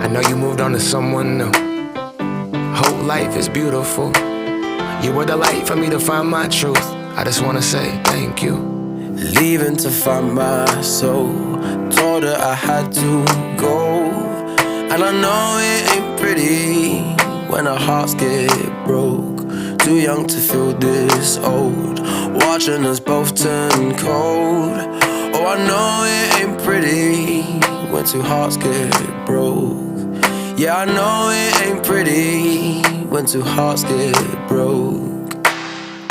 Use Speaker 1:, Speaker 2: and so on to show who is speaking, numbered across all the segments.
Speaker 1: I know you moved on to someone new. Whole life is beautiful. You were the light for me to find my truth. I just wanna say thank you.
Speaker 2: Leaving to find my soul. Told her I had to go. And I know it ain't pretty when our hearts get broke. Too young to feel this old, watching us both turn cold. Oh, I know it ain't pretty when two hearts get broke. Yeah, I know it ain't pretty when two hearts get broke.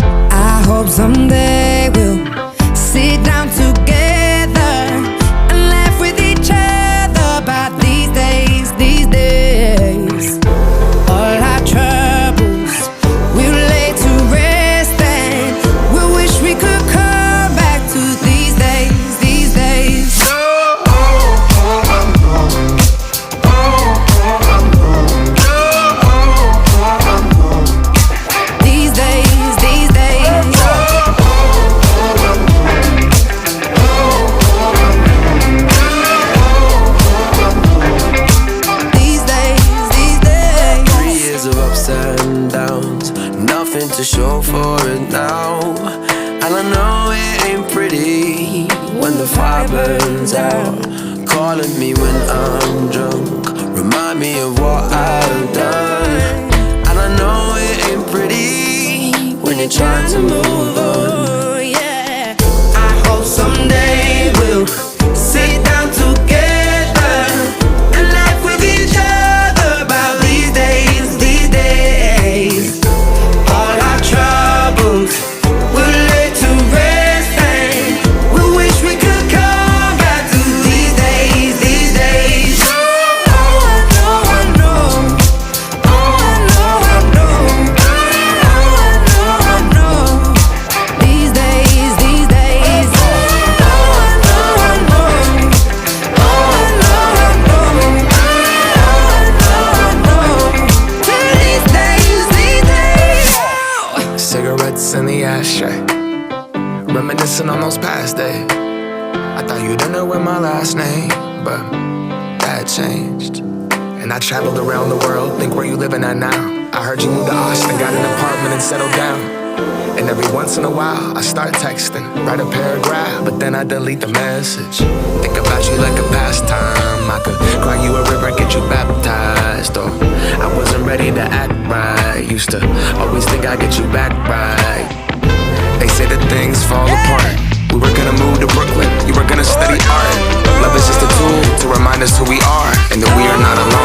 Speaker 3: I hope someday we'll sit down together and laugh with each other about these days, these days. All our troubles we'll lay to rest, and we'll wish we could come back to these days, these days. These days, these days. These days, these days.
Speaker 2: 3 years of ups and downs, nothing to show for it now. And I know it ain't pretty when the fire burns out. Calling me when I'm drunk, remind me of what I've done. And I know it ain't pretty when you're trying to move on.
Speaker 3: Yeah. I hope someday we'll sit down together and laugh with each other about these days, these days. All our troubles we'll lay to rest, and we wish we could come back to these days, these days. Oh, I know, I know. Oh, I know, I know. Oh, I know, I know. These days, these days. Oh, I know, I know. Oh, I know, I know. Oh, I know, I know. These days, these days.
Speaker 1: Cigarettes in the ashtray, reminiscing on those past days. I thought you didn't know my last name, but that changed. And I traveled around the world, think where you living at now. I heard you moved to Austin, got an apartment and settled down. And every once in a while, I start texting, write a paragraph, but then I delete the message. Think about you like a pastime. I could cry you a river, get you baptized. Or I wasn't ready to act right. Used to always think I'd get you back right. They say that things fall apart. We were gonna move to Brooklyn, you were gonna study art. Love is just a tool to remind us who we are, and that we are not alone.